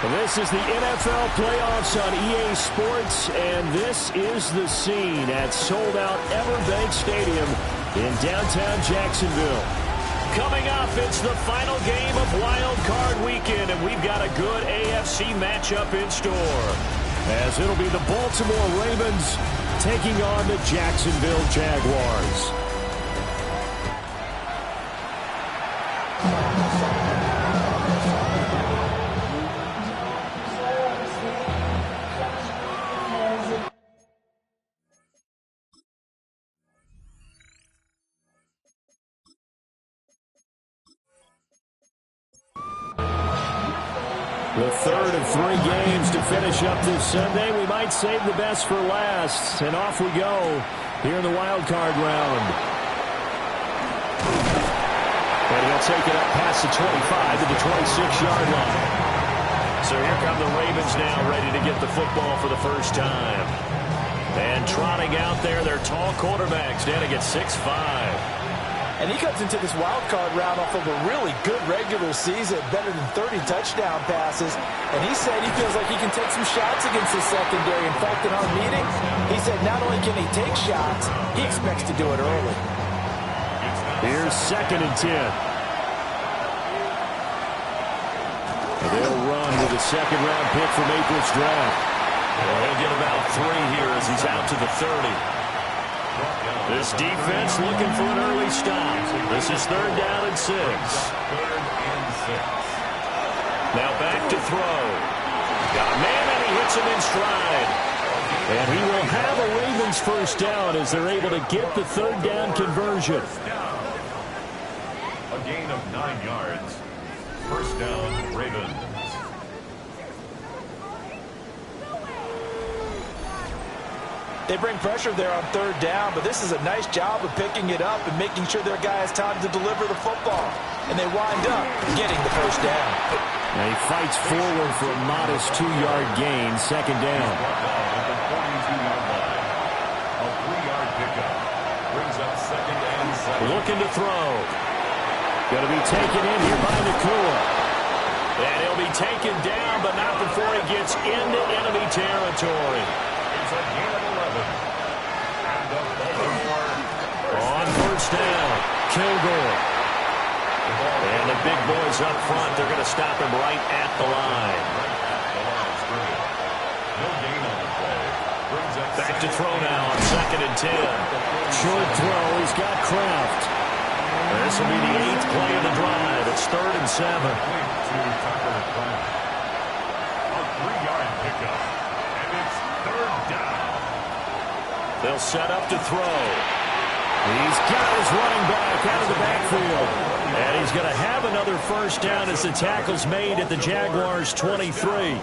This is the NFL playoffs on EA Sports, and this is the scene at sold-out Everbank Stadium in downtown Jacksonville. Coming up, it's the final game of Wild Card Weekend, and we've got a good AFC matchup in store, as it'll be the Baltimore Ravens taking on the Jacksonville Jaguars. The third of three games to finish up this Sunday. We might save the best for last. And off we go here in the wild card round. And he'll take it up past the 25 to the 26-yard line. So here come the Ravens now, ready to get the football for the first time. And trotting out there, their tall quarterback standing at 6'5". And he comes into this wild card round off of a really good regular season, better than 30 touchdown passes. And he said he feels like he can take some shots against the secondary. In fact, in our meeting, he said not only can he take shots, he expects to do it early. Here's 2nd and 10. They'll run with a second-round pick from April's draft. Well, he'll get about 3 here as he's out to the 30. This defense looking for an early stop. This is 3rd down and 6. Now back to throw. Got a man and he hits him in stride. And he will have a Ravens first down as they're able to get the 3rd down conversion. A gain of 9 yards. First down, Ravens. They bring pressure there on 3rd down, but this is a nice job of picking it up and making sure their guy has time to deliver the football. And they wind up getting the first down. And he fights forward for a modest 2-yard gain, 2nd down. A 3-yard pickup brings up 2nd and 7. Looking to throw. Going to be taken in here by Nakua. And he'll be taken down, but not before he gets into enemy territory. It's a gain of 11. And the Baltimore on first down, Kilgore. And the big boys up front, they're going to stop him right at the line. No gain on the play. Brings up back to throw now on 2nd and 10. Short throw, he's got Kraft. This will be the 8th play of the drive. It's 3rd and 7. A 3-yard pickup. And it's 3rd down. They'll set up to throw. He's got his running back out of the backfield. And he's going to have another first down as the tackle's made at the Jaguars' 23.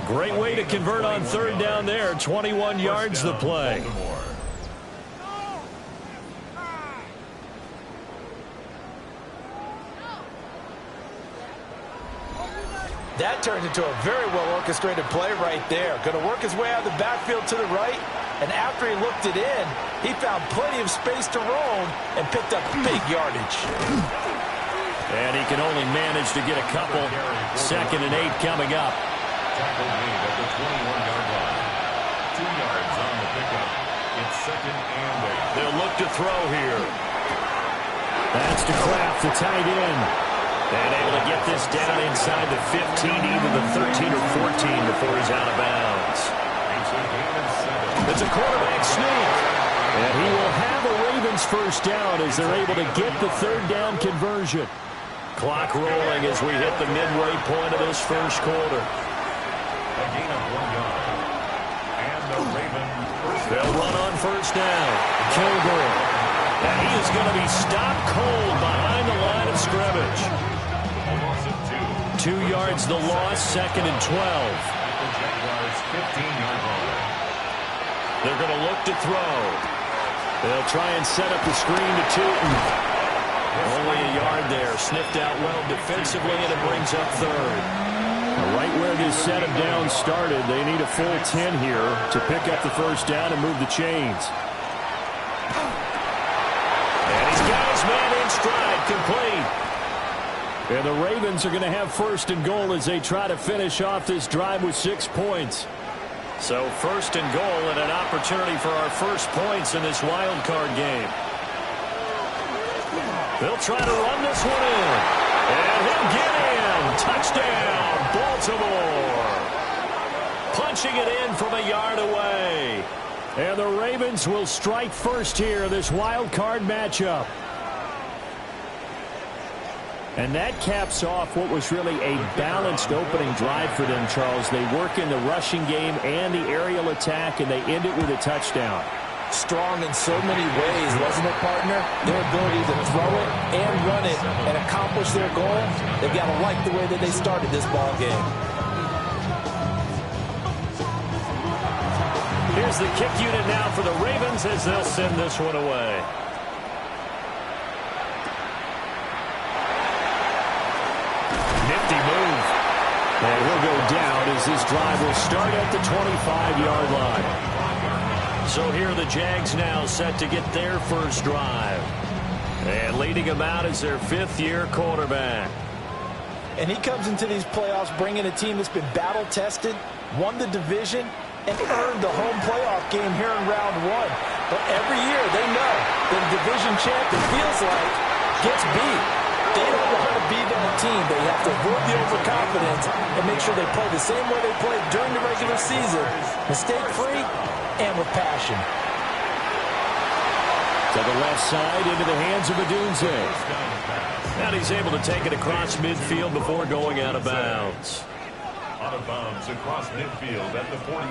Great way to convert on 3rd down there. 21 yards the play. That turned into a very well-orchestrated play right there. Going to work his way out of the backfield to the right. And after he looked it in, he found plenty of space to roam and picked up big yardage. And he can only manage to get a couple. 2nd and 8 coming up. Tackle made at the 21-yard line. 2 yards on the pickup. It's 2nd and 8. They'll look to throw here. That's to Kraft, the tight end. And able to get this down inside the 15, either the 13 or 14 before he's out of bounds. It's a quarterback sneak. And he will have a Ravens first down as they're able to get the 3rd down conversion. Clock rolling as we hit the midway point of this first quarter. A gain of 1 yard. And the Ravens first down. They'll run on first down. Kilgore. And he is going to be stopped cold behind the line of scrimmage. 2 yards the loss, 2nd and 12. The Jaguars' 15-yard line. They're going to look to throw. They'll try and set up the screen to Tootin. Only a yard there. Sniffed out well defensively, and it brings up 3rd. Right where this set of downs started, they need a full 10 here to pick up the first down and move the chains. And he's got his man in stride, complete. And the Ravens are going to have first and goal as they try to finish off this drive with 6 points. So first and goal and an opportunity for our first points in this wild card game. They'll try to run this one in. And he'll get in. Touchdown, Baltimore. Punching it in from a yard away. And the Ravens will strike first here in this wild card matchup. And that caps off what was really a balanced opening drive for them, Charles. They work in the rushing game and the aerial attack, and they end it with a touchdown. Strong in so many ways, wasn't it, partner? Their ability to throw it and run it and accomplish their goal, they've got to like the way that they started this ball game. Here's the kick unit now for the Ravens as they'll send this one away. Nifty move. And he'll go down as this drive will start at the 25-yard line. So here are the Jags now set to get their first drive. And leading him out is their 5th-year quarterback. And he comes into these playoffs bringing a team that's been battle-tested, won the division, and earned the home playoff game here in round 1. But every year they know that a division champion feels like gets beat. They don't know how to be that team. They have to avoid the overconfidence and make sure they play the same way they played during the regular season, mistake-free and with passion. To the left side into the hands of Maddengm. And he's able to take it across midfield before going out of bounds. Out of bounds across midfield at the 48.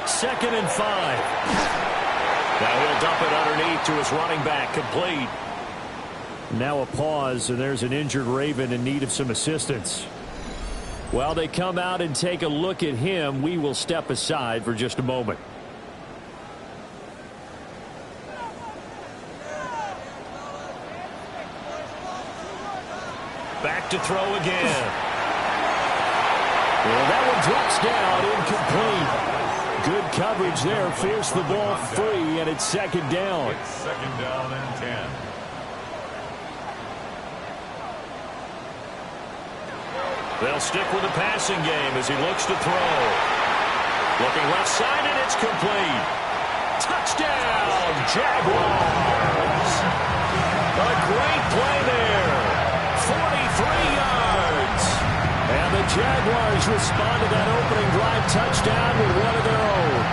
2nd and 5. Now he'll dump it underneath to his running back, complete. Now a pause, and there's an injured Raven in need of some assistance. While they come out and take a look at him, we will step aside for just a moment. Back to throw again. Well, that one drops down, incomplete. Good coverage there, forced the ball free, and it's 2nd down. It's 2nd down and 10. They'll stick with the passing game as he looks to throw. Looking left side, and it's complete. Touchdown, Jaguars. A great play there. 43 yards. And the Jaguars respond to that opening drive touchdown with one of their own.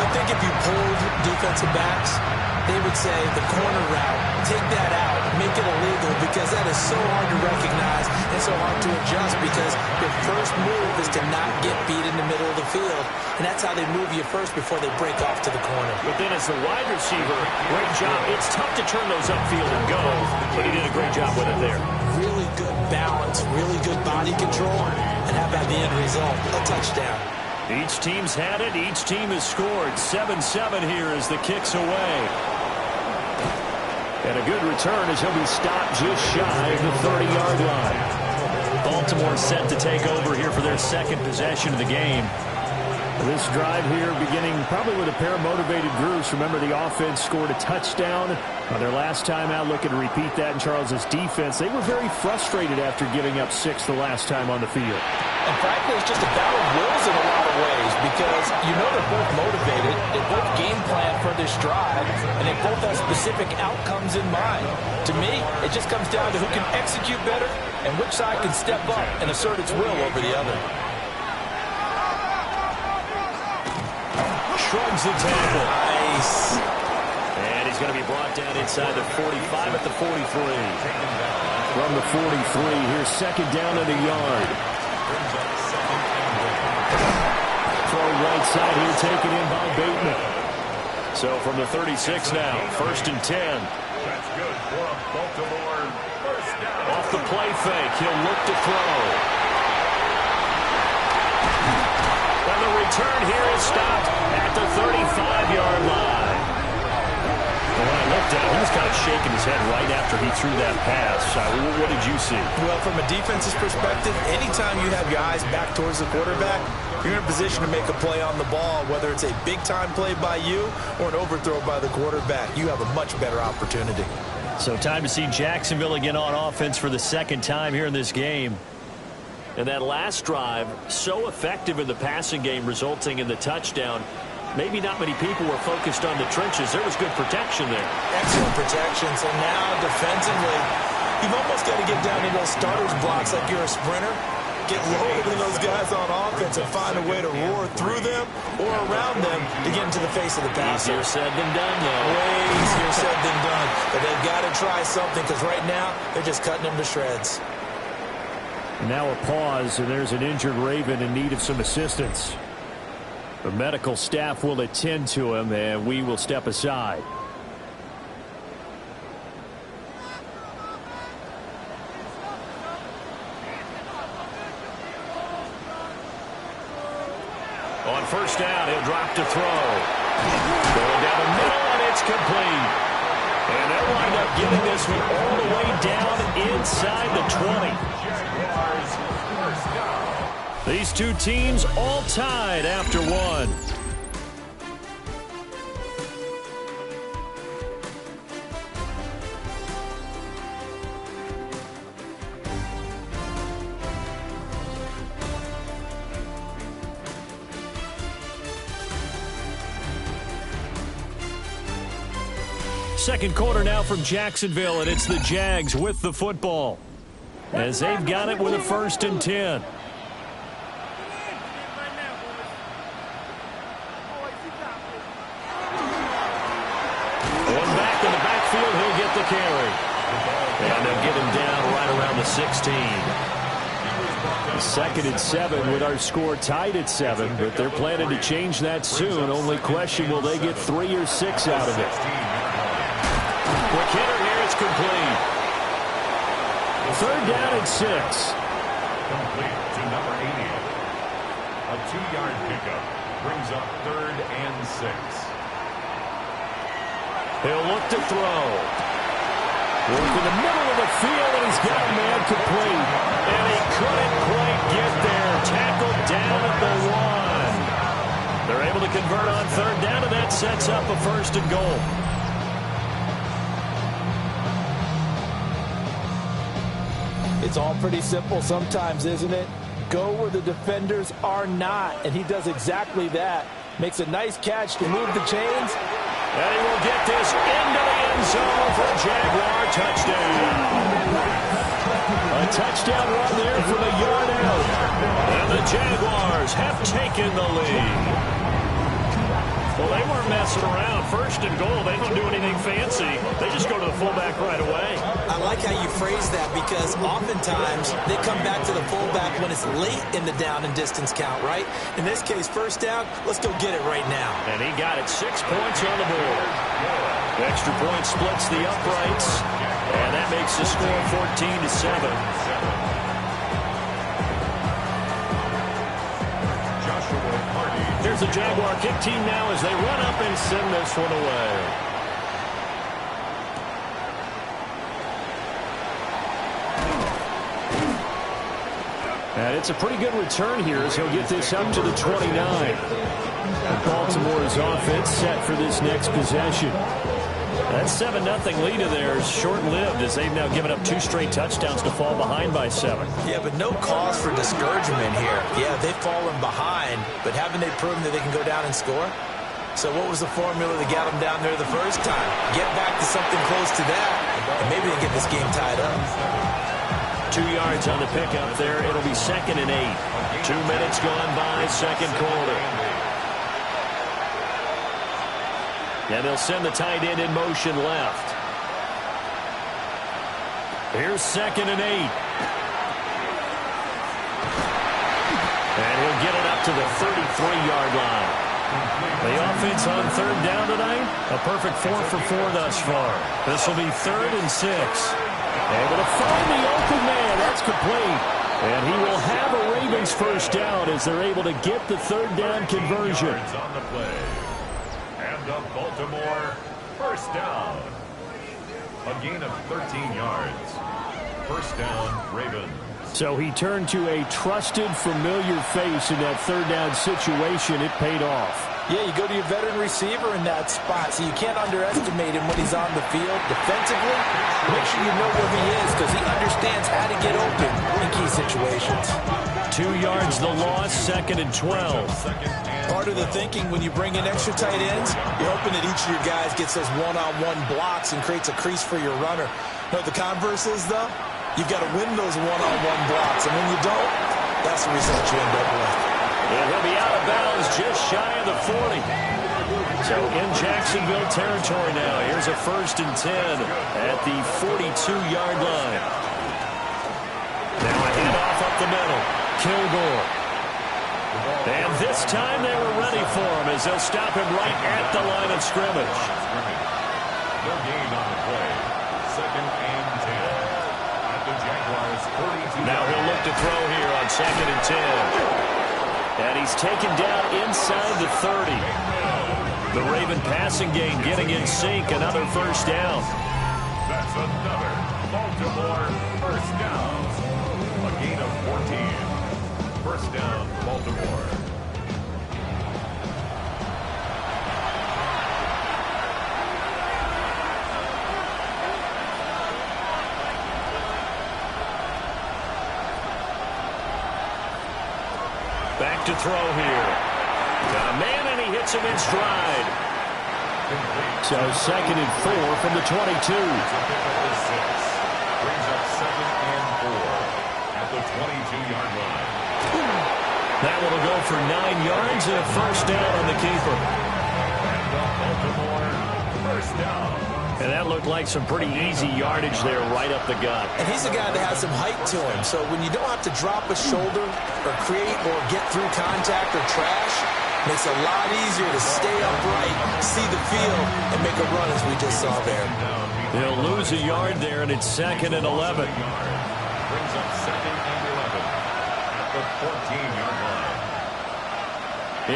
I think if you pulled defensive backs, they would say the corner route, take that out, make it illegal, because that is so hard to recognize and so hard to adjust, because your first move is to not get beat in the middle of the field. And that's how they move you first before they break off to the corner. But then as the wide receiver, great job. It's tough to turn those upfield and go, but he did a great job with it there. Really good balance, really good body control, and how about the end result? A touchdown. Each team's had it. Each team has scored. 7-7 here as the kick's away. And a good return as he'll be stopped just shy of the 30-yard line. Baltimore set to take over here for their 2nd possession of the game. This drive here beginning probably with a pair of motivated groups. Remember, the offense scored a touchdown on their last time out. Looking to repeat that in Charles's defense. They were very frustrated after giving up 6 the last time on the field. And frankly, it's just a battle of wills in a lot of ways, because you know they're both motivated, they both game plan for this drive, and they both have specific outcomes in mind. To me, it just comes down to who can execute better and which side can step up and assert its will over the other. Shrugs the tackle. Nice. And he's going to be brought down inside the 45 at the 43. From the 43, here's 2nd down and a yard. Throw right side here, taken in by Bateman. So from the 36 now, 1st and 10. That's good for a Baltimore first down. Off the play fake, he'll look to throw. And the return here is stopped at the 35-yard line. And when I looked at him, he was kind of shaking his head right after he threw that pass. What did did you see? Well, from a defense's perspective, anytime you have your eyes back towards the quarterback, you're in a position to make a play on the ball, whether it's a big-time play by you or an overthrow by the quarterback. You have a much better opportunity. So time to see Jacksonville again on offense for the second time here in this game. And that last drive, so effective in the passing game, resulting in the touchdown. Maybe not many people were focused on the trenches. There was good protection there. Excellent protection. So now defensively, you've almost got to get down to those starters blocks like you're a sprinter. Get lower than those guys on offense and find a way to roar through them or around them to get into the face of the passer. Easier said than done, though. Way easier said than done. But they've got to try something because right now they're just cutting them to shreds. Now a pause, and there's an injured Raven in need of some assistance. The medical staff will attend to him, and we will step aside. On first down, he'll drop to throw. Going down the middle, and it's complete. And they'll wind up getting this one all the way down inside the 20. These two teams all tied after one. Second quarter now from Jacksonville, and it's the Jags with the football as they've got it with a 1st and 10. One back in the backfield, he'll get the carry. And they'll get him down right around the 16. 2nd and 7 with our score tied at 7, but they're planning to change that soon. Only question, will they get 3 or 6 out of it? Quick hitter here, it's complete. 3rd down and 6. Complete to number 80. A 2-yard pickup brings up 3rd and 6. He'll look to throw. Work in the middle of the field, and he's got a man complete. And he couldn't quite get there. Tackled down at the 1. They're able to convert on 3rd down, and that sets up a 1st and goal. It's all pretty simple sometimes, isn't it? Go where the defenders are not, and he does exactly that. Makes a nice catch to move the chains. And he will get this into the end zone for a Jaguar touchdown. A touchdown run there from a yard out. And the Jaguars have taken the lead. Well, they weren't messing around. 1st and goal, they don't do anything fancy. They just go to the fullback right away. I like how you phrase that because oftentimes they come back to the fullback when it's late in the down and distance count, right? In this case, 1st down, let's go get it right now. And he got it. 6 points on the board. The extra point splits the uprights, and that makes the score 14-7. Here's the Jaguar kick team now as they run up and send this one away. And it's a pretty good return here as he'll get this up to the 29. Baltimore's offense set for this next possession. That 7-0 lead of theirs short-lived as they've now given up 2 straight touchdowns to fall behind by 7. Yeah, but no cause for discouragement here. Yeah, they've fallen behind, but haven't they proven that they can go down and score? So what was the formula that got them down there the first time? Get back to something close to that, and maybe they get this game tied up. 2 yards on the pickup there. It'll be 2nd and 8. 2 minutes gone by, second quarter. And they'll send the tight end in motion left. Here's 2nd and 8. And he'll get it up to the 33-yard line. The offense on 3rd down tonight, a perfect 4 for 4 thus far. This will be 3rd and 6. Able to find the open man. That's complete. And he will have a Ravens 1st down as they're able to get the 3rd down conversion. On the play. And the Baltimore 1st down. A gain of 13 yards. First down, Ravens. So he turned to a trusted, familiar face in that third down situation. It paid off. Yeah, you go to your veteran receiver in that spot, so you can't underestimate him when he's on the field. Defensively, make sure you know where he is because he understands how to get open in key situations. 2 yards the loss, 2nd and 12. Part of the thinking when you bring in extra tight ends, you're hoping that each of your guys gets those one-on-one blocks and creates a crease for your runner. What the converse is, though? You've got to win those one-on-one blocks, and when you don't, that's the result you end up with. And he'll be out of bounds just shy of the 40. So in Jacksonville territory now. Here's a 1st and 10 at the 42-yard line. Now a handoff up the middle. Kilgore. And this time they were ready for him as they'll stop him right at the line of scrimmage. No gain on the play. 2nd and 10. At the Jaguars' 42. Now he'll look to throw here on 2nd and 10. And he's taken down inside the 30. The Raven passing game getting in sync. Another first down. That's another Baltimore first down. A gain of 14. First down, Baltimore. Back to throw here. Got a man, and he hits him in stride. So 2nd and 4 from the 22. Brings up 2nd and 4 at the 22-yard line. That one will go for 9 yards and a first down on the keeper. And the Baltimore first down. And that looked like some pretty easy yardage there right up the gut. And he's a guy that has some height to him, so when you don't have to drop a shoulder or create or get through contact or trash, makes it a lot easier to stay upright, see the field, and make a run as we just saw there. They'll lose a yard there, and it's 2nd and 11. Brings up 2nd and 11 at the 14-yard line.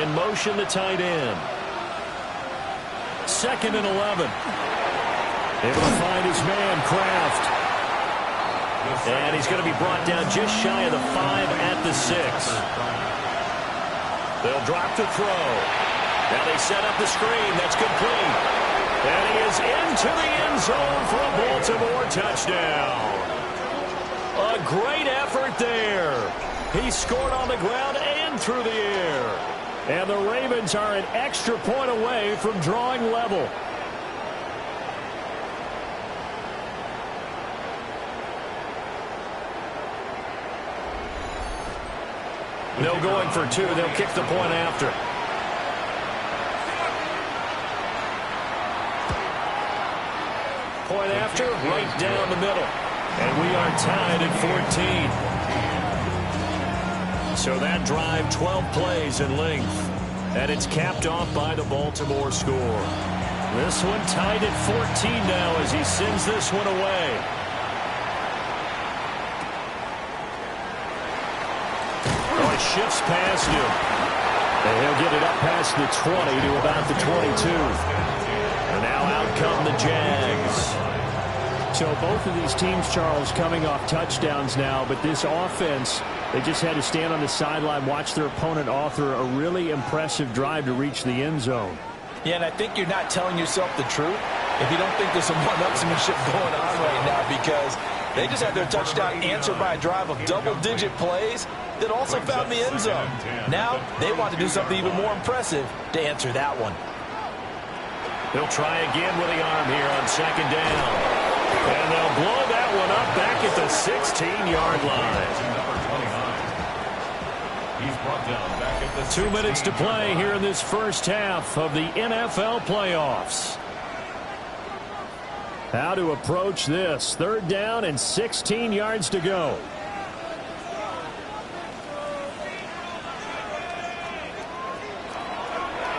In motion, the tight end. 2nd and 11. Able to find his man, Kraft. And he's going to be brought down just shy of the 5 at the 6. They'll drop to throw. Now they set up the screen. That's complete. And he is into the end zone for a Baltimore touchdown. A great effort there. He scored on the ground and through the air. And the Ravens are an extra point away from drawing level. No going for 2. They'll kick the point after. Point after, right down the middle. And we are tied at 14. So that drive, 12 plays in length. And it's capped off by the Baltimore score. This one tied at 14 now as he sends this one away. Shifts past him. And he'll get it up past the 20 to about the 22. And now out come the Jags. So both of these teams, Charles, coming off touchdowns now, but this offense, they just had to stand on the sideline, watch their opponent author a really impressive drive to reach the end zone. Yeah, and I think you're not telling yourself the truth if you don't think there's some one-upsmanship going on right now, because they just had their touchdown answered by a drive of double-digit plays that also found the end zone. Now they want to do something even more impressive to answer that one. They'll try again with the arm here on 2nd down. And they'll blow that one up back at the 16-yard line. He's brought down back at the 2 minutes to play here in this first half of the NFL playoffs. How to approach this. 3rd down and 16 yards to go.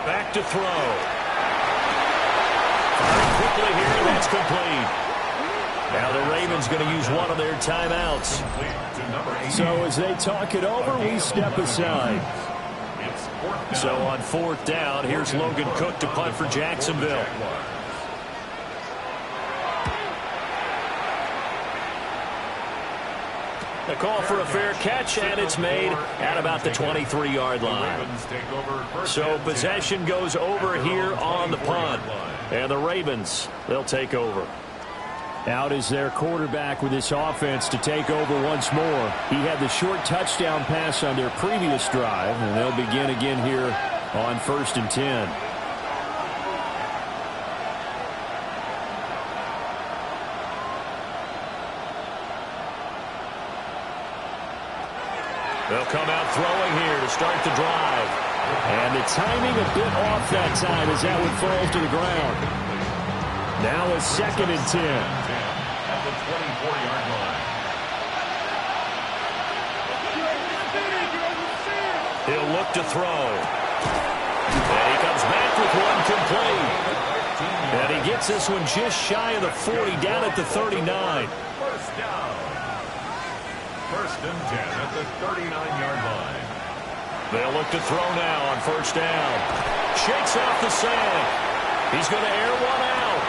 Back to throw. Firing quickly here, and that's complete. Now the Ravens going to use one of their timeouts. So as they talk it over, we step aside. So on 4th down, here's Logan Cook to punt for Jacksonville. The call for a fair catch, and it's made at about the 23-yard line. So possession goes over here on the punt. And the Ravens, they'll take over. Out is their quarterback with this offense to take over once more. He had the short touchdown pass on their previous drive, and they'll begin again here on 1st and 10. They'll come out throwing here to start the drive. And the timing a bit off that time as that would fall to the ground. Now a 2nd and 10. At the 24-yard line. He'll look to throw. And he comes back with one complete. And he gets this one just shy of the 40, down at the 39. First down. 1st and 10 at the 39-yard line. They'll look to throw now on 1st down. Shakes off the sack. He's going to air one out.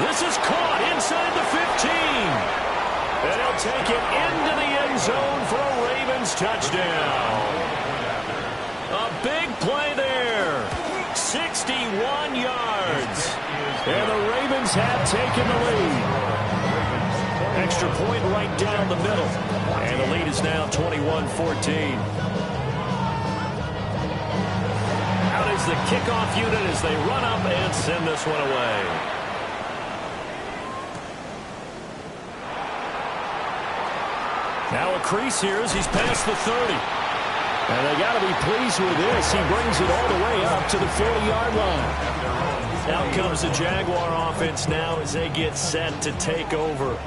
This is caught inside the 15. And he'll take it into the end zone for a Ravens touchdown. A big play there. 61 yards. And the Ravens have taken the lead. Extra point right down the middle. And the lead is now 21-14. Out is the kickoff unit as they run up and send this one away. Now a crease here as he's past the 30. And they got to be pleased with this. He brings it all the way up to the 40-yard line. Out comes the Jaguar offense now as they get set to take over.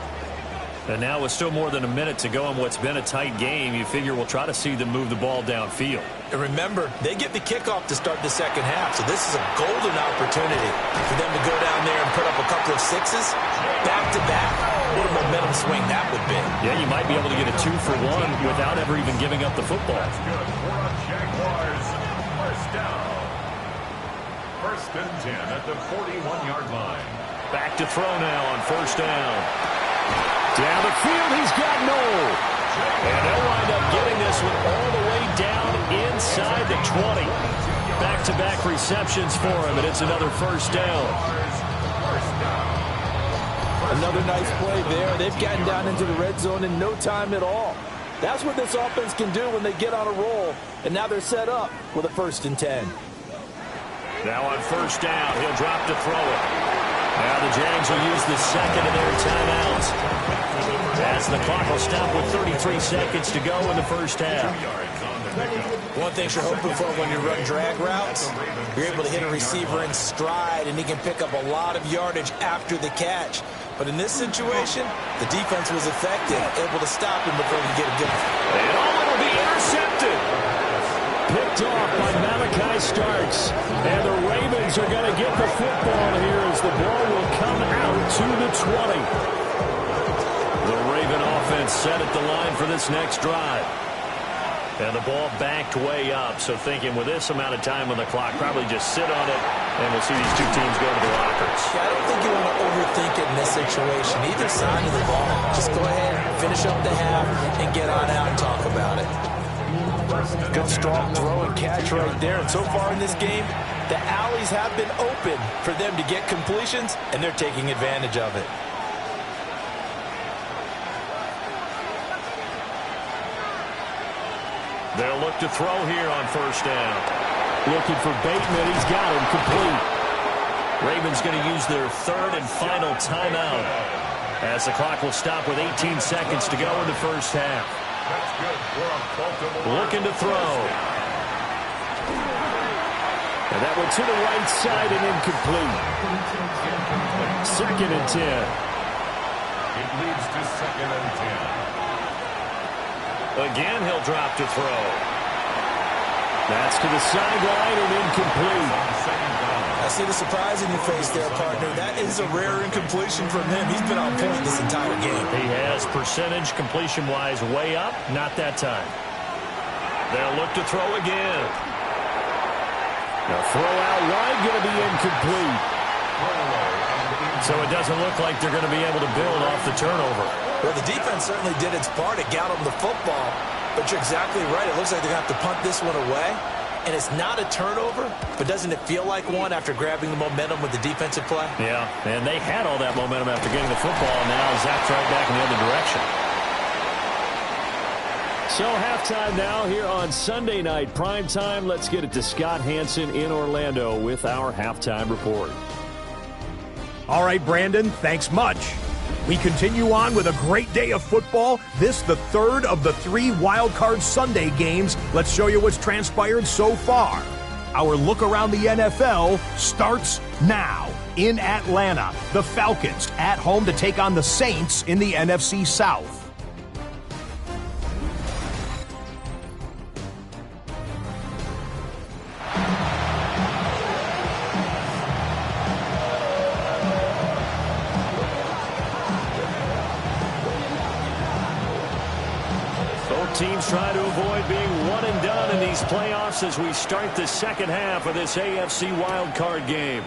And now with still more than a minute to go in what's been a tight game, you figure we'll try to see them move the ball downfield. And remember, they get the kickoff to start the second half, so this is a golden opportunity for them to go down there and put up a couple of sixes back-to-back. What a momentum swing that would be. Yeah, you might be able to get a 2-for-1 without ever even giving up the football. That's good for a Jaguars. First down. 1st and 10 at the 41-yard line. Back to throw now on 1st down. Down the field, he's got Noel. And they'll wind up getting this one all the way down inside the 20. Back-to-back receptions for him, and it's another 1st down. Another nice play there. They've gotten down into the red zone in no time at all. That's what this offense can do when they get on a roll. And now they're set up with a 1st and 10. Now on 1st down, he'll drop to throw it. Now the Jags will use the second of their timeouts. As the clock will stop with 33 seconds to go in the 1st half. One thing you're hoping for when you run drag routes, you're able to hit a receiver in stride, and he can pick up a lot of yardage after the catch. But in this situation, the defense was effective, able to stop him before he get a good one. And it'll be intercepted. Picked off by Malachi Starks. And the Ravens are going to get the football here as the ball will come out to the 20. The Raven offense set at the line for this next drive. And the ball backed way up. So thinking with this amount of time on the clock, probably just sit on it, and we'll see these two teams go to the lockers. Yeah, I don't think you want to overthink it in this situation. Either side of the ball, just go ahead, finish up the half, and get on out and talk about it. Good strong throw and catch right there. And so far in this game, the alleys have been open for them to get completions, and they're taking advantage of it. They'll look to throw here on 1st down. Looking for Bateman. He's got him complete. Ravens going to use their 3rd and final timeout as the clock will stop with 18 seconds to go in the 1st half. That's good for a Baltimore. Looking to throw. And that one to the right side and incomplete. 2nd and 10. It leads to 2nd and 10. Again, he'll drop to throw. That's to the sideline and incomplete. I see the surprise in your face there, partner. That is a rare incompletion from him. He's been on point this entire game. He has percentage completion-wise way up. Not that time. They'll look to throw again. Now throw out wide, going to be incomplete. So it doesn't look like they're going to be able to build off the turnover. Well, the defense certainly did its part. It got them the football. But you're exactly right. It looks like they're going to have to punt this one away. And it's not a turnover, but doesn't it feel like one after grabbing the momentum with the defensive play? Yeah, and they had all that momentum after getting the football, and now zapped right back in the other direction. So halftime now here on Sunday night primetime. Let's get it to Scott Hansen in Orlando with our halftime report. All right, Brandon, thanks much. We continue on with a great day of football. This the third of the 3 Wild Card Sunday games. Let's show you what's transpired so far. Our look around the NFL starts now. In Atlanta, the Falcons at home to take on the Saints in the NFC South. Teams try to avoid being one and done in these playoffs as we start the second half of this AFC wildcard game.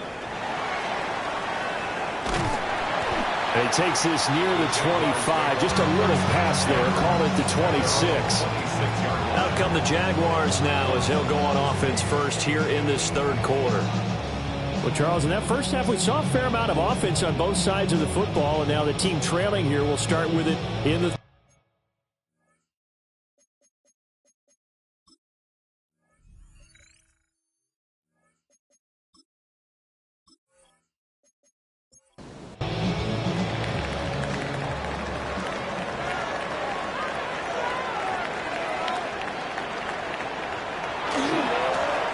And he takes this near the 25. Just a little pass there. Call it the 26. Out come the Jaguars now as they'll go on offense first here in this third quarter. Well, Charles, in that first half, we saw a fair amount of offense on both sides of the football, and now the team trailing here will start with it in the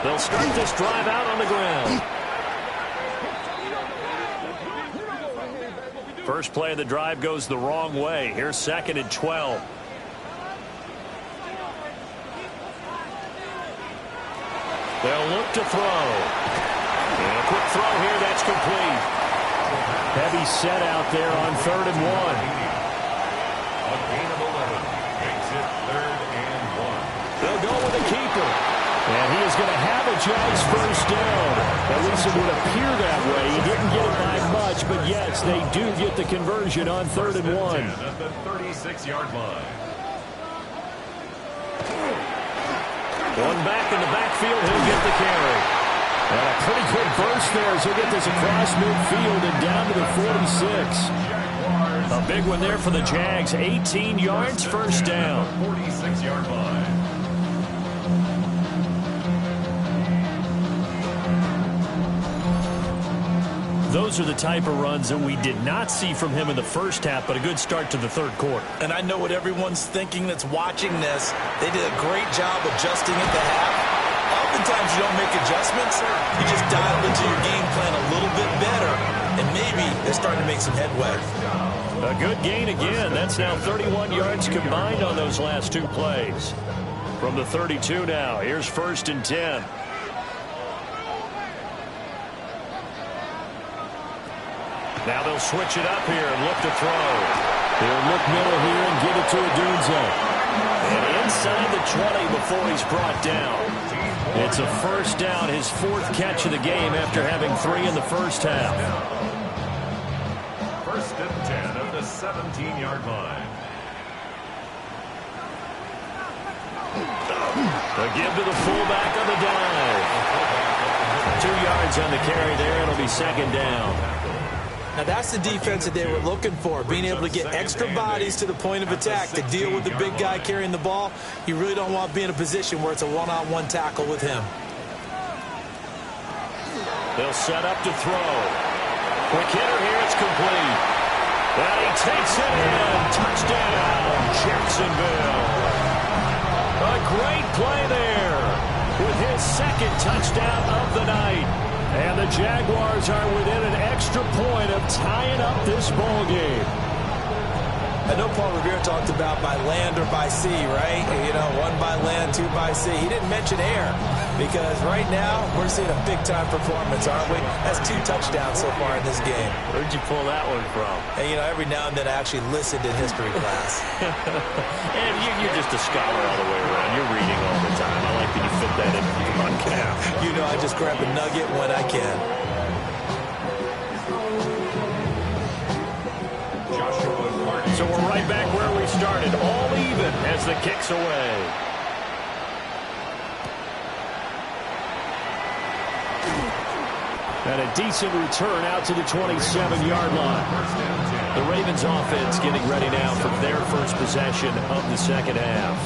They'll start this drive out on the ground. First play of the drive goes the wrong way. Here's 2nd and 12. They'll look to throw. And a quick throw here, that's complete. Heavy set out there on 3rd and 1. A gain of 11 makes it 3rd and 1. They'll go with the keeper. And he is going to have a Jags first down. At least it would appear that way. He didn't get it by much, but yes, they do get the conversion on 3rd and 1. At the 36-yard line. One back in the backfield, he'll get the carry. And a pretty good burst there as he'll get this across midfield and down to the 46. A big one there for the Jags. 18 yards, first down. 46-yard line. Those are the type of runs that we did not see from him in the first half, but a good start to the third quarter. And I know what everyone's thinking that's watching this. They did a great job adjusting at the half. Oftentimes you don't make adjustments. You just dial into your game plan a little bit better, and maybe they're starting to make some headway. A good gain again. That's now 31 yards combined on those last 2 plays. From the 32 now, here's 1st and 10. Now they'll switch it up here and look to throw. They'll look middle here and give it to Adunze. And inside the 20 before he's brought down. It's a first down, his 4th catch of the game after having 3 in the first half. 1st and 10 at the 17-yard line. A give to the fullback on the dive. 2 yards on the carry there. It'll be 2nd down. Now that's the defense that they were looking for, being able to get extra bodies to the point of attack to deal with the big guy carrying the ball. You really don't want to be in a position where it's a one-on-one tackle with him. They'll set up to throw. Quick hitter here, it's complete. And he takes it in. Touchdown, Jacksonville. A great play there with his 2nd touchdown of the night. And the Jaguars are within an extra point of tying up this ball game. I know Paul Revere talked about by land or by sea, right? You know, 1 by land, 2 by sea. He didn't mention air because right now we're seeing a big-time performance, aren't we? That's 2 touchdowns so far in this game. Where'd you pull that one from? And, you know, every now and then I actually listened in history class. And you're just a scholar all the way around. You're reading all the time. I like that you fit that in on cap. You know, I just grab a nugget when I can. So we're right back where we started, all even as the kick's away. And a decent return out to the 27-yard line. The Ravens offense getting ready now for their first possession of the second half.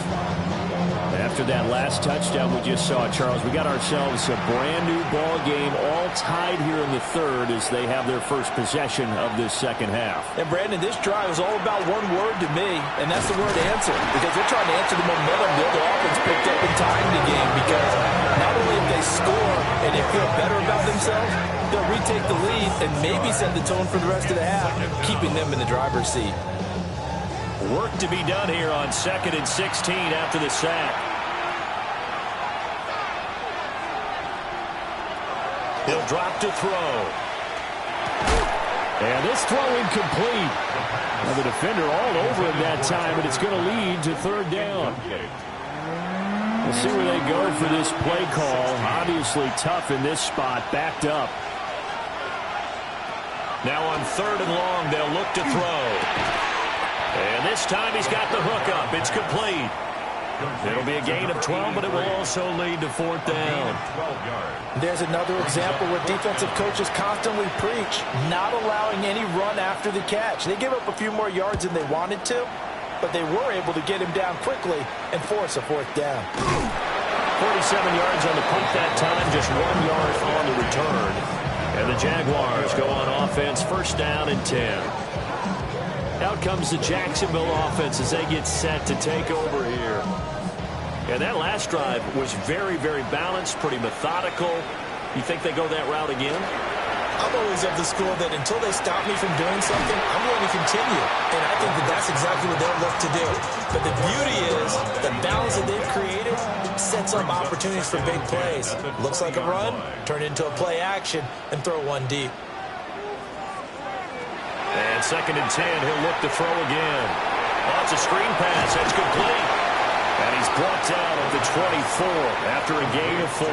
After that last touchdown we just saw, Charles, we got ourselves a brand-new ball game, all tied here in the third as they have their first possession of this second half. And, Brandon, this drive is all about one word to me, and that's the word answer, because they're trying to answer the momentum the other offense picked up in tying the game, because not only if they score and they feel better about themselves, they'll retake the lead and maybe set the tone for the rest of the half, keeping them in the driver's seat. Work to be done here on 2nd and 16 after the sack. He'll drop to throw. And this throw incomplete. Now the defender all over him that time, and it's going to lead to third down. We'll see where they go for this play call. Obviously tough in this spot, backed up. Now on 3rd and long, they'll look to throw. And this time he's got the hook up. It's complete. It'll be a gain of 12, but it will also lead to 4th down. There's another example where defensive coaches constantly preach not allowing any run after the catch. They gave up a few more yards than they wanted to, but they were able to get him down quickly and force a 4th down. 47 yards on the punt that time, just 1 yard on the return. And the Jaguars go on offense, 1st down and 10. Out comes the Jacksonville offense as they get set to take over here. And that last drive was very, very balanced, pretty methodical. You think they go that route again? I'm always of the school that until they stop me from doing something, I'm going to continue. And I think that that's exactly what they'll look to do. But the beauty is the balance that they've created sets up opportunities for big plays. Looks like a run, turn into a play action, and throw one deep. And 2nd and 10, he'll look to throw again. Oh, it's a screen pass. That's complete. And he's brought down at the 24 after a gain of 4.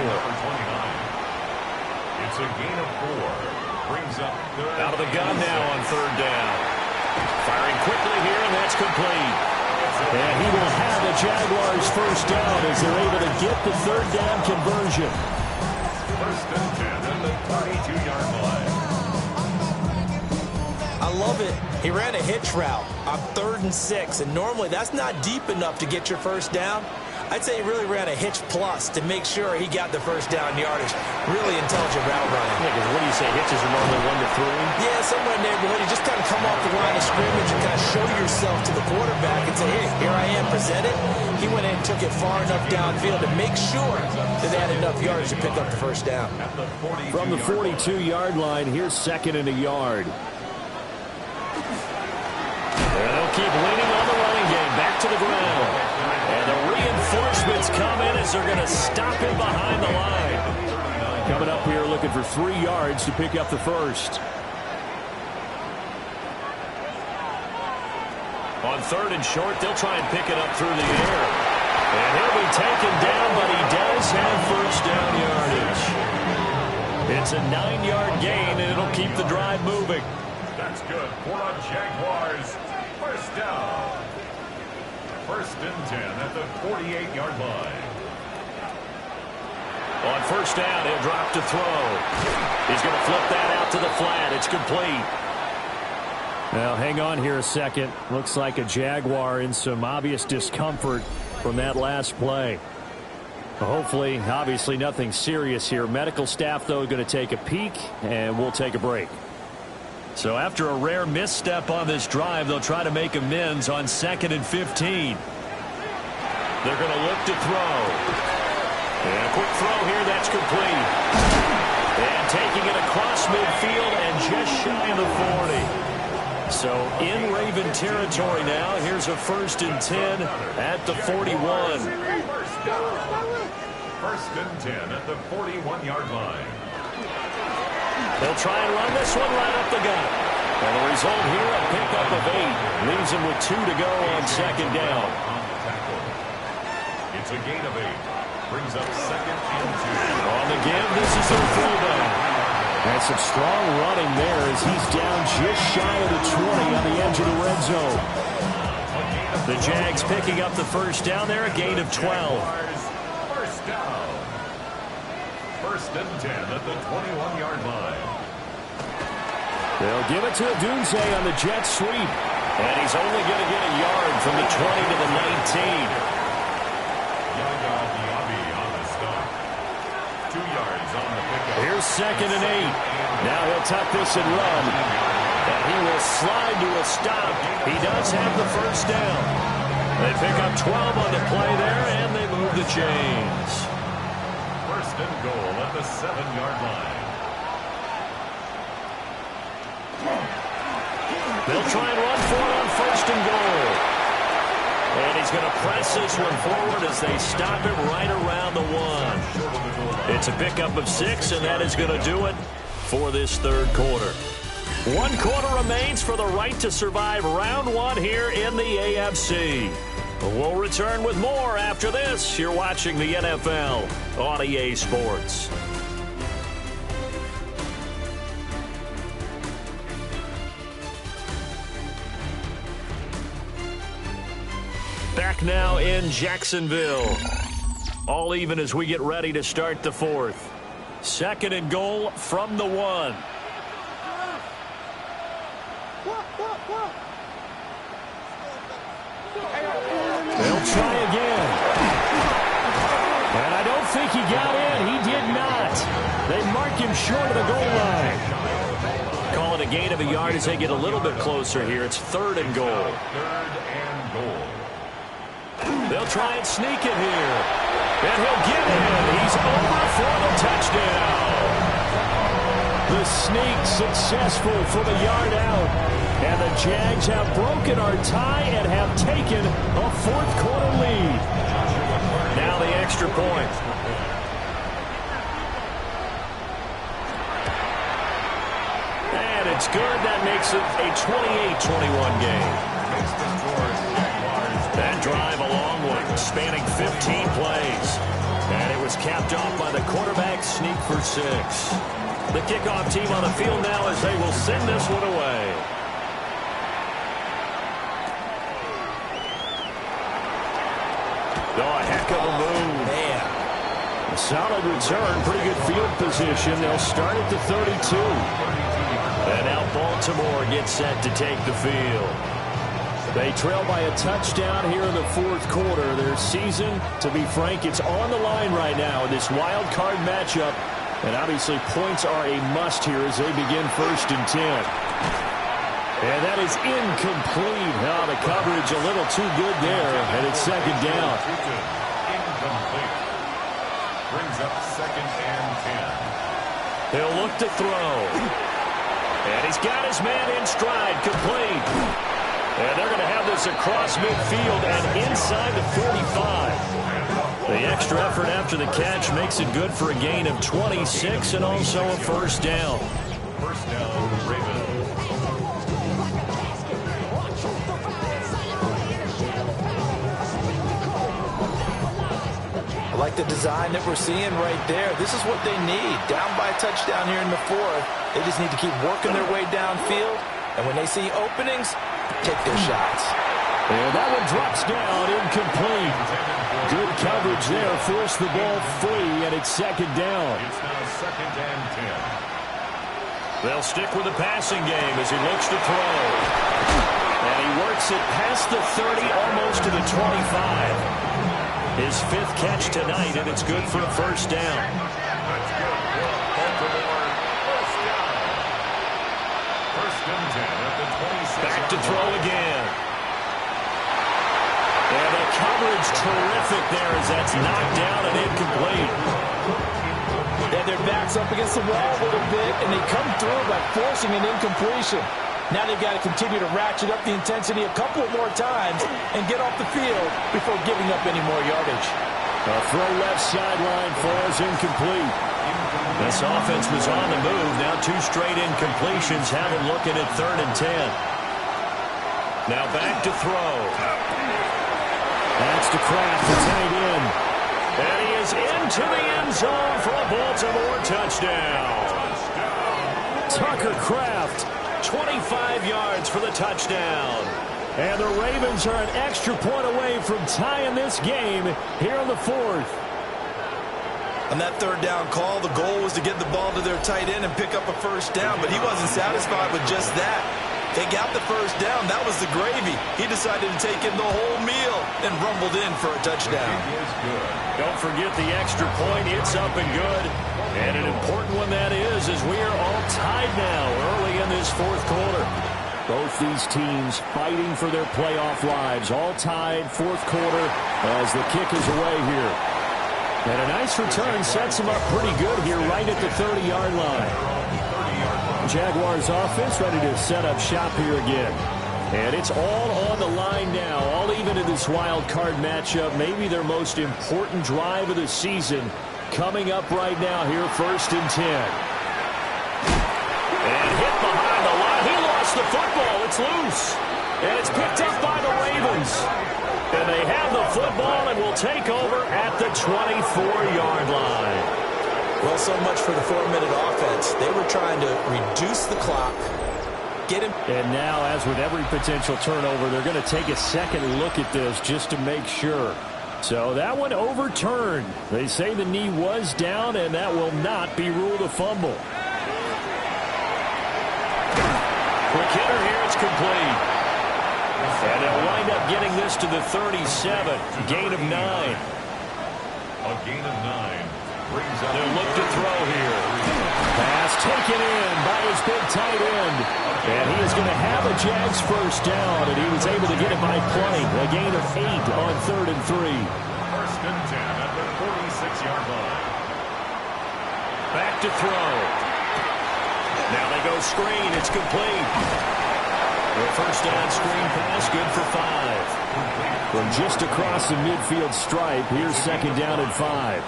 It's a gain of 4. Brings up third. Out of the gun now on 3rd down. Firing quickly here, and that's complete. And he will have the Jaguars' 1st down as they're able to get the 3rd down conversion. 1st and 10 at the 22-yard line. I love it. He ran a hitch route on 3rd and 6, and normally that's not deep enough to get your 1st down. I'd say he really ran a hitch plus to make sure he got the 1st down yardage. Really intelligent route running. Yeah, because what do you say, hitches are normally 1 to 3? Yeah, somewhere in the neighborhood. You just kind of come off the line of scrimmage and kind of show yourself to the quarterback and say, hey, here I am, presented. He went in and took it far enough downfield to make sure that they had enough yards to pick up the 1st down. From the 42-yard line, here's 2nd and a yard. They'll keep leaning on the running game. Back to the ground. And the reinforcements come in as they're going to stop him behind the line. Coming up here looking for 3 yards to pick up the 1st. On 3rd and short, they'll try and pick it up through the air. And he'll be taken down, but he does have 1st down yardage. It's a 9-yard gain, and it'll keep the drive moving. That's good for the Jaguars. 1st down. 1st and 10 at the 48-yard line. On 1st down, he'll drop to throw. He's going to flip that out to the flat. It's complete. Now, hang on here a second. Looks like a Jaguar in some obvious discomfort from that last play. Hopefully, obviously, nothing serious here. Medical staff, though, going to take a peek, and we'll take a break. So after a rare misstep on this drive, they'll try to make amends on 2nd and 15. They're going to look to throw. And a quick throw here, that's complete. And taking it across midfield and just shy of the 40. So in Raven territory now, here's a 1st and 10 at the 41. 1st and 10 at the 41-yard line. They'll try and run this one right up the gut. And the result here, a pickup of 8. Leaves them with 2 to go on 2nd down. It's a gain of 8. Brings up 2nd and 2. On the give, this is their throwback. And some strong running there as he's down just shy of the 20 on the edge of the red zone. The Jags picking up the first down there, a gain of 12. First down. First and 10 at the 21-yard line. They'll give it to Odunze on the jet sweep. And he's only going to get a yard from the 20 to the 19. Yaga Diaby on the stop. 2 yards on the pickup. Here's 2nd and 8. Now he'll tuck this and run. And he will slide to a stop. He does have the first down. They pick up 12 on the play there, and they move the chains. First and goal at the 7-yard line. They'll try and run for it on first and goal. And he's going to press this one forward as they stop him right around the 1. It's a pickup of 6, and that is going to do it for this third quarter. 1 quarter remains for the right to survive round 1 here in the AFC. We'll return with more after this. You're watching the NFL on EA Sports. Back now in Jacksonville. All even as we get ready to start the fourth. 2nd and goal from the 1. They'll try again. And I don't think he got in. He did not. They mark him short of the goal line. Call it a gain of a yard as they get a little bit closer here. It's 3rd and goal. 3rd and goal. They'll try and sneak it here. And he'll get in. He's over for the touchdown. The sneak successful from a yard out. And the Jags have broken our tie and have taken a 4th quarter lead. Now the extra point. And it's good. That makes it a 28-21 game. That drive a long one, spanning 15 plays. And it was capped off by the quarterback sneak for 6. The kickoff team on the field now as they will send this one away. Oh, a heck of a move. Man. A solid return, pretty good field position. They'll start at the 32. And now Baltimore gets set to take the field. They trail by a touchdown here in the 4th quarter. Their season, to be frank, it's on the line right now in this wild card matchup. And obviously points are a must here as they begin 1st and 10. And that is incomplete. Oh, the coverage a little too good there. And it's 2nd down. Incomplete. Brings up 2nd and 10. He'll look to throw. And he's got his man in stride, complete. And they're going to have this across midfield and inside the 45. The extra effort after the catch makes it good for a gain of 26 and also a 1st down. First down, Ravens. I like the design that we're seeing right there. This is what they need. Down by a touchdown here in the 4th. They just need to keep working their way downfield. And when they see openings, take their shots. And that one drops down, incomplete. Good coverage there, forced the ball free, and it's 2nd down. It's now 2nd and 10. They'll stick with the passing game as he looks to throw. And he works it past the 30, almost to the 25. His 5th catch tonight, and it's good for a 1st down. That's good for Baltimore. First down. 1st and 10 at the 26. Back to throw again. And the coverage terrific there as that's knocked down and incomplete. And their back's up against the wall a little bit, and they come through by forcing an incompletion. Now they've got to continue to ratchet up the intensity a couple more times and get off the field before giving up any more yardage. A throw left sideline falls incomplete. This offense was on the move. Now 2 straight incompletions have them looking at 3rd and 10. Now back to throw. That's to Kraft, the tight end. And he is into the end zone for a Baltimore touchdown. Tucker Kraft, 25 yards for the touchdown. And the Ravens are an extra point away from tying this game here in the fourth. On that third down call, the goal was to get the ball to their tight end and pick up a first down, but he wasn't satisfied with just that. They got the first down. That was the gravy. He decided to take in the whole meal and rumbled in for a touchdown. Don't forget the extra point. It's up and good. And an important one that is, as we are all tied now early in this fourth quarter. Both these teams fighting for their playoff lives. All tied, fourth quarter, as the kick is away here. And a nice return sets them up pretty good here right at the 30-yard line. Jaguars offense ready to set up shop here again. And it's all on the line now, all even in this wild card matchup. Maybe their most important drive of the season coming up right now here, 1st and 10. And hit behind the line. He lost the football. It's loose. And it's picked up by the Ravens. And they have the football and will take over at the 24-yard line. Well, so much for the 4-minute offense. They were trying to reduce the clock, get him. And now, as with every potential turnover, they're going to take a second look at this just to make sure. So that one overturned. They say the knee was down, and that will not be ruled a fumble. Quick hitter here. It's complete. And they'll wind up getting this to the 37. Gain of 9. A gain of 9. Brings up. They'll look to throw here. Pass taken in by his big tight end. And he is going to have a Jags first down, and he was able to get it by plenty. A gain of 8 on 3rd and 3. 1st and 10 at the 46-yard line. Back to throw. Now they go screen. It's complete. The first down screen pass, good for 5. From just across the midfield stripe, here's 2nd down and 5.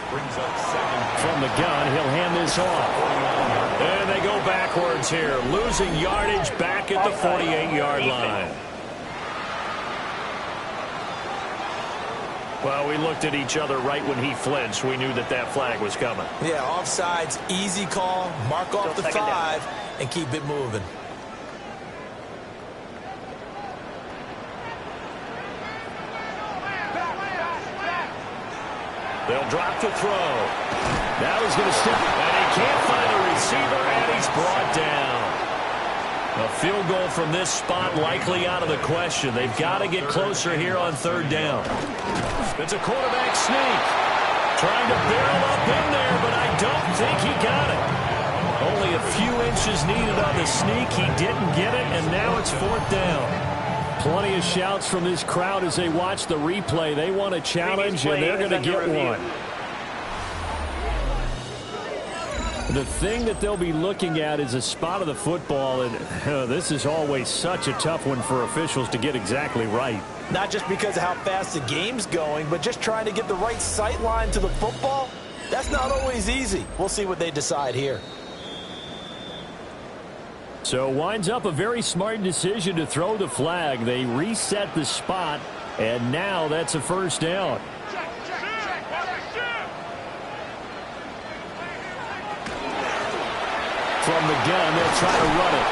From the gun, he'll hand this off. And they go backwards here, losing yardage back at the 48-yard line. Well, we looked at each other right when he flinched. We knew that that flag was coming. Yeah, offsides, easy call, mark off the 5, and keep it moving. They'll drop to throw. Now he's going to step, and he can't find a receiver, and he's brought down. A field goal from this spot likely out of the question. They've got to get closer here on 3rd down. It's a quarterback sneak. Trying to barrel up in there, but I don't think he got it. Only a few inches needed on the sneak. He didn't get it, and now it's 4th down. Plenty of shouts from this crowd as they watch the replay. They want a challenge, and they're going to get one. The thing that they'll be looking at is a spot of the football, and this is always such a tough one for officials to get exactly right. Not just because of how fast the game's going, but just trying to get the right sight line to the football. That's not always easy. We'll see what they decide here. So winds up a very smart decision to throw the flag. They reset the spot, and now that's a first down. From the gun, they'll try to run it.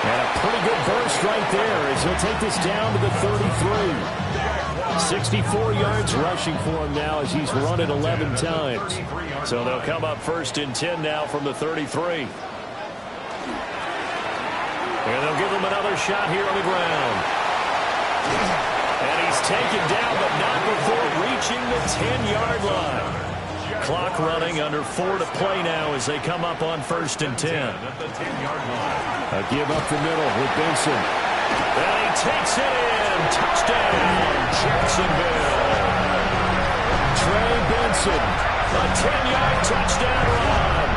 And a pretty good burst right there as he'll take this down to the 33. 64 yards rushing for him now as he's run it 11 times. So they'll come up 1st and 10 now from the 33. And they'll give him another shot here on the ground. And he's taken down, but not before reaching the 10-yard line. Clock running, under 4 to play now as they come up on 1st and 10. A give up the middle with Benson. And he takes it in. Touchdown, Jacksonville. Trey Benson, a 10-yard touchdown run.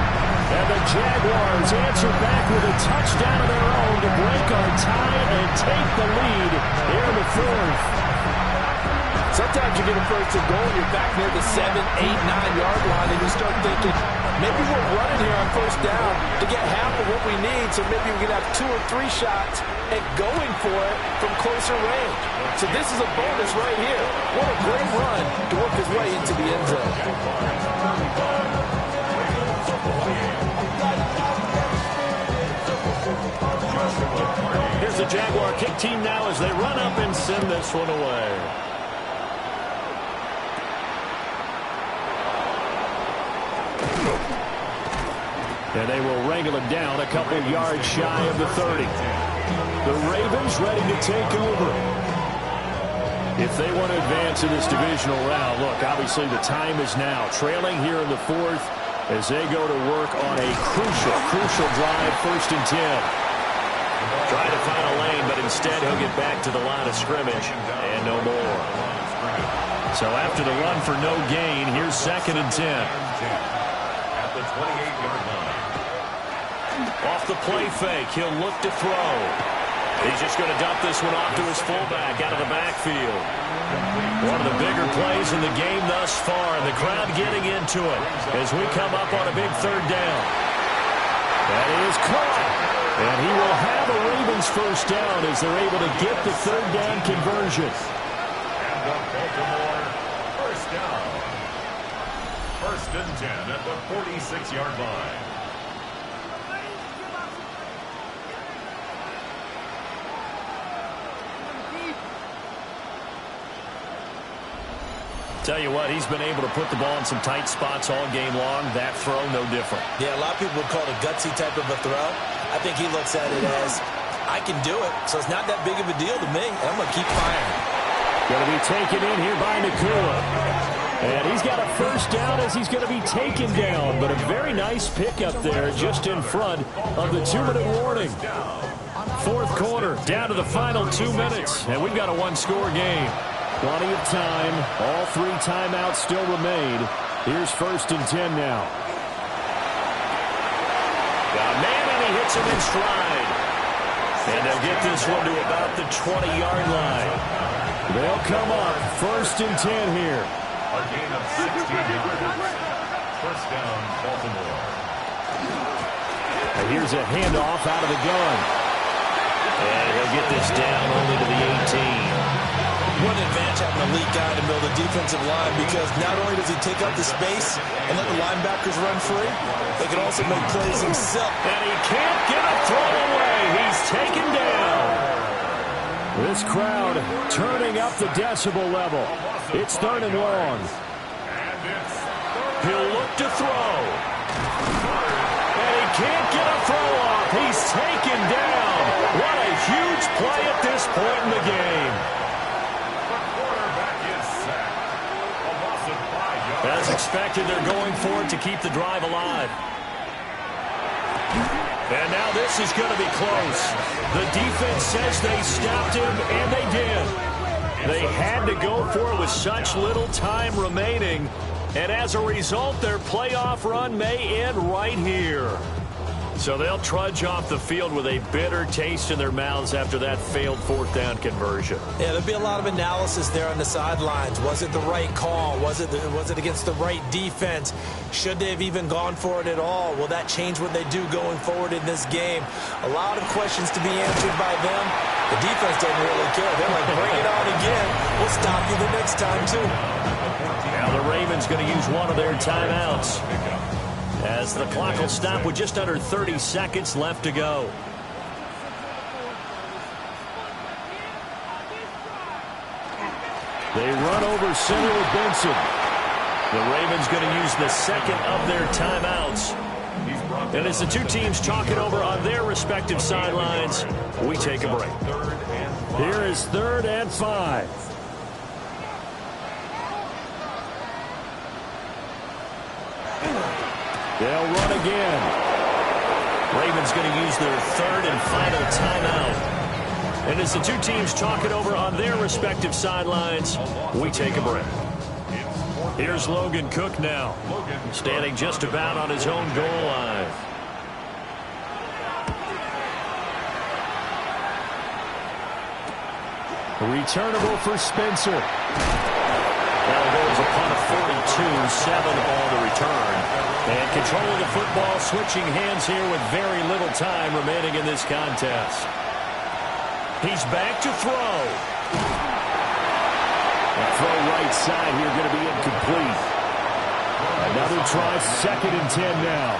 And the Jaguars answer back with a touchdown of their own to break our tie and take the lead here in the 4th. Sometimes you get a first and goal, you're back near the 7, 8, 9-yard line, and you start thinking, maybe we're running here on 1st down to get half of what we need, so maybe we can have 2 or 3 shots at going for it from closer range. So this is a bonus right here. What a great run to work his way into the end zone. Here's the Jaguar kick team now as they run up and send this one away. And they will wrangle him down a couple yards shy of the 30. The Ravens ready to take over. If they want to advance in this divisional round, look, obviously the time is now. Trailing here in the fourth as they go to work on a crucial drive, 1st and 10. Trying to find a lane, but instead he'll get back to the line of scrimmage and no more. So after the run for no gain, here's 2nd and 10. At the 28-yard line. Off the play fake, he'll look to throw. He's just going to dump this one off to his fullback out of the backfield. One of the bigger plays in the game thus far, and the crowd getting into it as we come up on a big 3rd down. That is caught, and he will have a Ravens 1st down as they're able to get the 3rd down conversion. And the Baltimore 1st down. 1st and 10 at the 46-yard line. Tell you what, he's been able to put the ball in some tight spots all game long. That throw, no different. Yeah, a lot of people would call it a gutsy type of a throw. I think he looks at it as, I can do it, so it's not that big of a deal to me, and I'm going to keep firing. Going to be taken in here by Nakua. And he's got a 1st down as he's going to be taken down. But a very nice pickup there just in front of the 2-minute warning. 4th quarter, down to the final 2 minutes. And we've got a 1-score game. Plenty of time. All 3 timeouts still remain. Here's 1st and 10 now. Got a man, and he hits him in stride. And they'll get this one to about the 20-yard line. They'll come up 1st and 10 here. A gain of 16 yards. 1st down, Baltimore. And here's a handoff out of the gun. And he'll get this down only to the 18. What an advantage having an elite guy to build a defensive line, because not only does he take up the space and let the linebackers run free, they can also make plays himself. And he can't get a throw away. He's taken down. This crowd turning up the decibel level. It's 3rd and long. He'll look to throw. And he can't get a throw off. He's taken down. What a huge play at this point in the game. As expected, they're going for it to keep the drive alive. And now this is going to be close. The defense says they stopped him, and they did. They had to go for it with such little time remaining. And as a result, their playoff run may end right here. So they'll trudge off the field with a bitter taste in their mouths after that failed 4th down conversion. Yeah, there'll be a lot of analysis there on the sidelines. Was it the right call? Was it against the right defense? Should they have even gone for it at all? Will that change what they do going forward in this game? A lot of questions to be answered by them. The defense doesn't really care. They're like, bring it on again. We'll stop you the next time, too. Now the Ravens going to use one of their timeouts, as the clock will stop with just under 30 seconds left to go. They run over center with Benson. The Ravens going to use the 2nd of their timeouts. And as the 2 teams talk it over on their respective sidelines, we take a break. Here is 3rd and 5. They'll run again. Ravens going to use their 3rd and final timeout. And as the 2 teams talk it over on their respective sidelines, we take a break. Here's Logan Cook now, standing just about on his own goal line. Returnable for Spencer. That'll go as a punt of 42, 7 on the return. And controlling the football, switching hands here with very little time remaining in this contest. He's back to throw. A throw right side here going to be incomplete. Another try, 2nd and 10 now.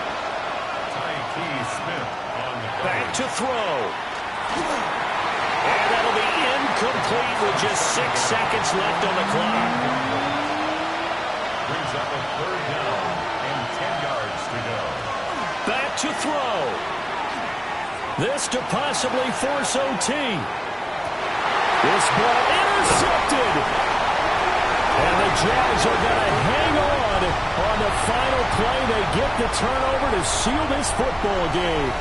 Back to throw. And that'll be incomplete with just 6 seconds left on the clock. Brings up a third down and 10 yards to go. Back to throw. This to possibly force OT. This ball intercepted. And the Jags are going to hang on the final play. They get the turnover to seal this football game.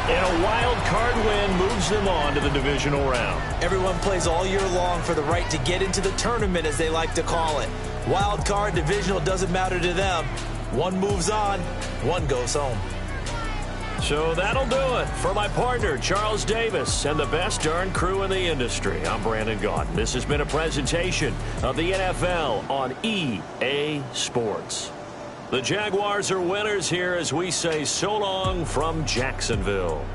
And a wild card win moves them on to the divisional round. Everyone plays all year long for the right to get into the tournament, as they like to call it. Wild card, divisional, doesn't matter to them. One moves on, one goes home. So that'll do it for my partner, Charles Davis, and the best darn crew in the industry. I'm Brandon Gaudin. This has been a presentation of the NFL on EA Sports. The Jaguars are winners here as we say so long from Jacksonville.